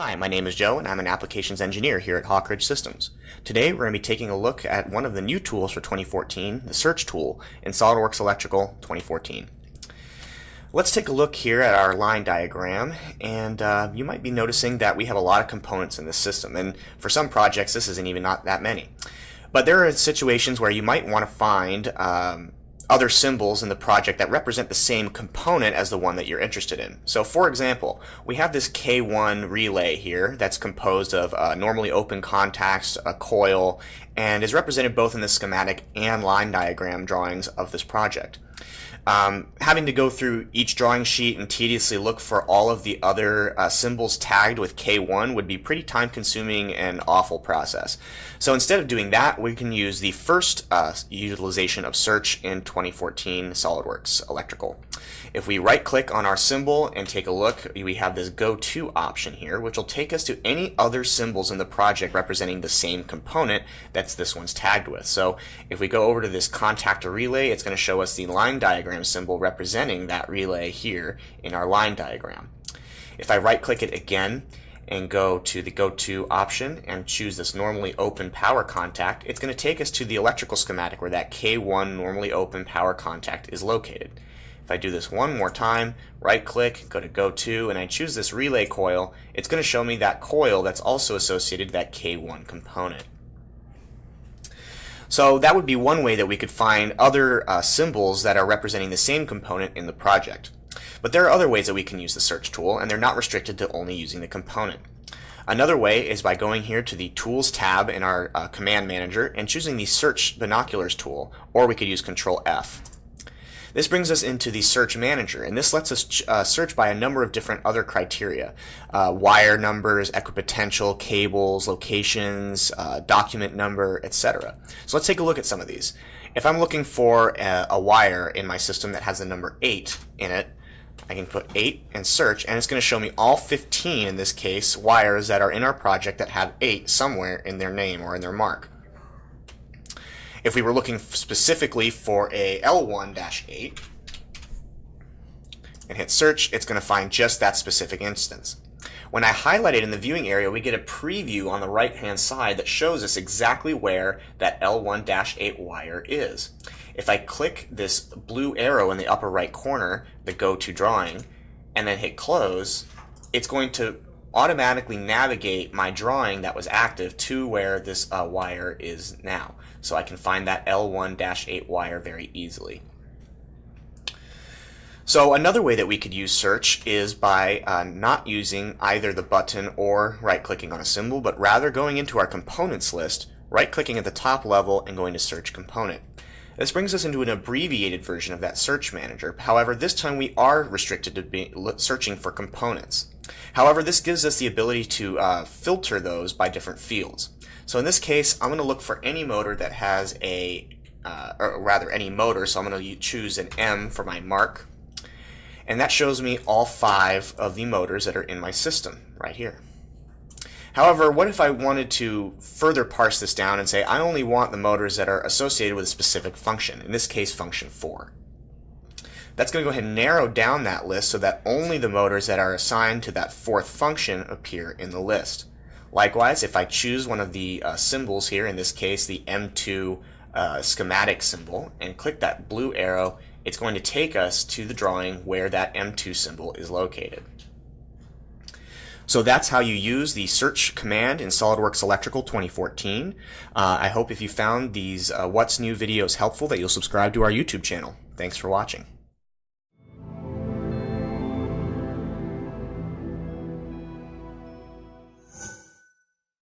Hi, my name is Joe and I'm an applications engineer here at Hawk Ridge Systems. Today we're going to be taking a look at one of the new tools for 2014, the Search tool in SolidWorks Electrical 2014. Let's take a look here at our line diagram, and you might be noticing that we have a lot of components in this system, and for some projects this isn't even not that many. But there are situations where you might want to find other symbols in the project that represent the same component as the one that you're interested in. So for example, we have this K1 relay here that's composed of normally open contacts, a coil, and is represented both in the schematic and line diagram drawings of this project. Having to go through each drawing sheet and tediously look for all of the other symbols tagged with K1 would be pretty time consuming and awful process. So instead of doing that, we can use the first utilization of search in 2014 SolidWorks Electrical. If we right click on our symbol and take a look, we have this Go To option here, which will take us to any other symbols in the project representing the same component that's this one's tagged with. So if we go over to this contactor relay, it's going to show us the line diagram symbol representing that relay here in our line diagram. If I right click it again and go to the Go To option and choose this normally open power contact, it's going to take us to the electrical schematic where that K1 normally open power contact is located. If I do this one more time, right click, go to Go To, and I choose this relay coil, it's going to show me that coil that's also associated to that K1 component. So that would be one way that we could find other symbols that are representing the same component in the project. But there are other ways that we can use the search tool, and they're not restricted to only using the component. Another way is by going here to the Tools tab in our command manager and choosing the Search Binoculars tool, or we could use Control F. This brings us into the Search Manager, and this lets us search by a number of different other criteria. Wire numbers, equipotential, cables, locations, document number, etc. So let's take a look at some of these. If I'm looking for a wire in my system that has the number 8 in it, I can put 8 and search, and it's going to show me all 15, in this case, wires that are in our project that have 8 somewhere in their name or in their mark. If we were looking specifically for a L1-8 and hit search, it's going to find just that specific instance. When I highlight it in the viewing area, we get a preview on the right hand side that shows us exactly where that L1-8 wire is. If I click this blue arrow in the upper right corner, the Go To drawing, and then hit close, it's going to automatically navigate my drawing that was active to where this wire is now. So I can find that L1-8 wire very easily. So another way that we could use search is by not using either the button or right-clicking on a symbol, but rather going into our components list, right-clicking at the top level and going to Search Component. This brings us into an abbreviated version of that search manager. However, this time we are restricted to searching for components. However, this gives us the ability to filter those by different fields. So in this case, I'm going to look for any motor that has any motor, so I'm going to choose an M for my mark. And that shows me all 5 of the motors that are in my system right here. However, what if I wanted to further parse this down and say I only want the motors that are associated with a specific function, in this case function 4. That's going to go ahead and narrow down that list so that only the motors that are assigned to that 4th function appear in the list. Likewise, if I choose one of the symbols here, in this case the M2 schematic symbol, and click that blue arrow, it's going to take us to the drawing where that M2 symbol is located. So that's how you use the search command in SolidWorks Electrical 2014. I hope if you found these What's New videos helpful that you'll subscribe to our YouTube channel. Thanks for watching.